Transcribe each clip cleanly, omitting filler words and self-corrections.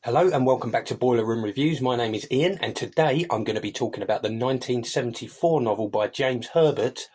Hello and welcome back to Boiler Room Reviews. My name is Ian and today I'm going to be talking about the 1974 novel by James Herbert,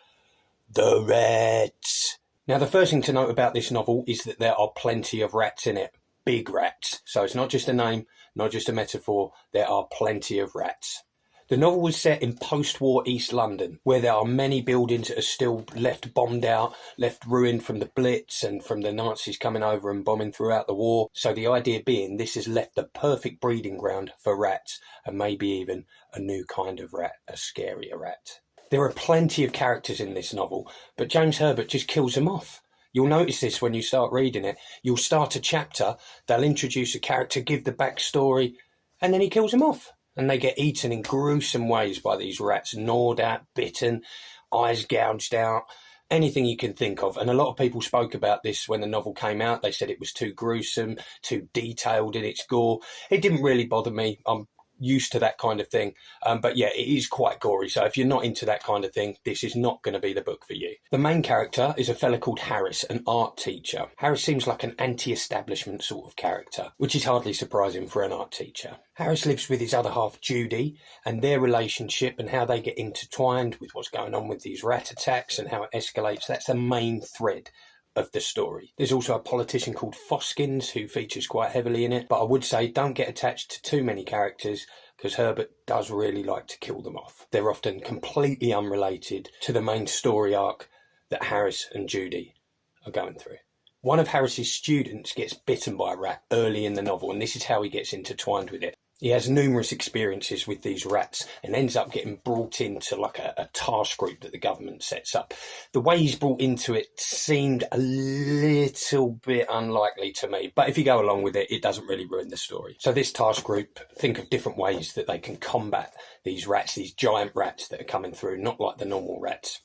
The Rats. Now the first thing to note about this novel is that there are plenty of rats in it. Big rats. So it's not just a name, not just a metaphor, there are plenty of rats. The novel was set in post-war East London, where there are many buildings that are still left bombed out, left ruined from the Blitz and from the Nazis coming over and bombing throughout the war. So the idea being this has left the perfect breeding ground for rats, and maybe even a new kind of rat, a scarier rat. There are plenty of characters in this novel, but James Herbert just kills them off. You'll notice this when you start reading it. You'll start a chapter, they'll introduce a character, give the backstory, and then he kills them off. And they get eaten in gruesome ways by these rats, gnawed at, bitten, eyes gouged out, anything you can think of. And a lot of people spoke about this when the novel came out. They said it was too gruesome, too detailed in its gore. It didn't really bother me. I'm used to that kind of thing. But yeah, it is quite gory. So if you're not into that kind of thing, this is not going to be the book for you. The main character is a fella called Harris, an art teacher. Harris seems like an anti-establishment sort of character, which is hardly surprising for an art teacher. Harris lives with his other half, Judy, and their relationship and how they get intertwined with what's going on with these rat attacks and how it escalates. That's the main thread of the story. There's also a politician called Foskins who features quite heavily in it, but I would say don't get attached to too many characters because Herbert does really like to kill them off. They're often completely unrelated to the main story arc that Harris and Judy are going through. One of Harris's students gets bitten by a rat early in the novel, and this is how he gets intertwined with it. He has numerous experiences with these rats and ends up getting brought into like a task group that the government sets up. The way he's brought into it seemed a little bit unlikely to me, but if you go along with it, it doesn't really ruin the story. So this task group think of different ways that they can combat these rats, these giant rats that are coming through, not like the normal rats.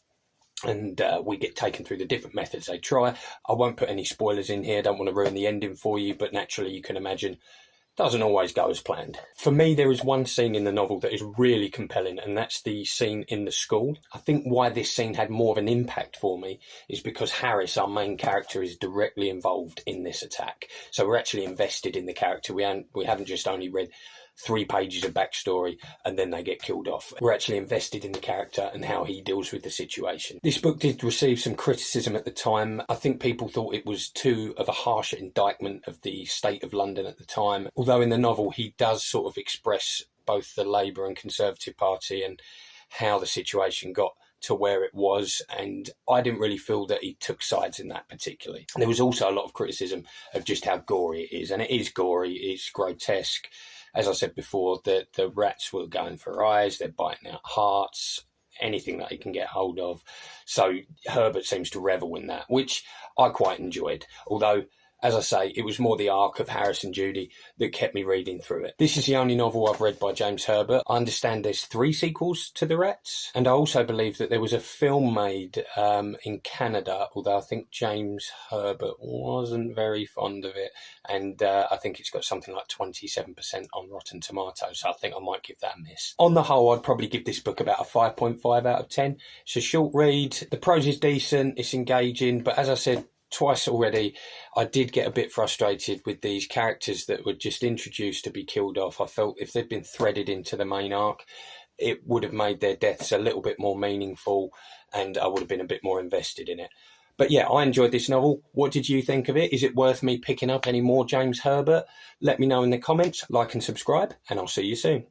And we get taken through the different methods they try. I won't put any spoilers in here, don't want to ruin the ending for you, but naturally you can imagine doesn't always go as planned. For me, there is one scene in the novel that is really compelling, and that's the scene in the school. I think why this scene had more of an impact for me is because Harris, our main character, is directly involved in this attack. So we're actually invested in the character. We haven't just only read 3 pages of backstory and then they get killed off. We're actually invested in the character and how he deals with the situation. This book did receive some criticism at the time. I think people thought it was too of a harsh indictment of the state of London at the time. Although in the novel he does sort of express both the Labour and Conservative Party and how the situation got to where it was, and I didn't really feel that he took sides in that particularly. There was also a lot of criticism of just how gory it is, and it is gory, it's grotesque. As I said before, the rats were going for eyes, they're biting out hearts, anything that he can get hold of. So Herbert seems to revel in that, which I quite enjoyed. Although, as I say, it was more the arc of Harris and Judy that kept me reading through it. This is the only novel I've read by James Herbert. I understand there's 3 sequels to The Rats, and I also believe that there was a film made in Canada, although I think James Herbert wasn't very fond of it, and I think it's got something like 27% on Rotten Tomatoes, so I think I might give that a miss. On the whole, I'd probably give this book about a 5.5 out of 10. It's a short read, the prose is decent, it's engaging, but as I said twice already, I did get a bit frustrated with these characters that were just introduced to be killed off. I felt if they'd been threaded into the main arc, it would have made their deaths a little bit more meaningful and I would have been a bit more invested in it. But yeah, I enjoyed this novel. What did you think of it? Is it worth me picking up any more James Herbert? Let me know in the comments, like and subscribe, and I'll see you soon.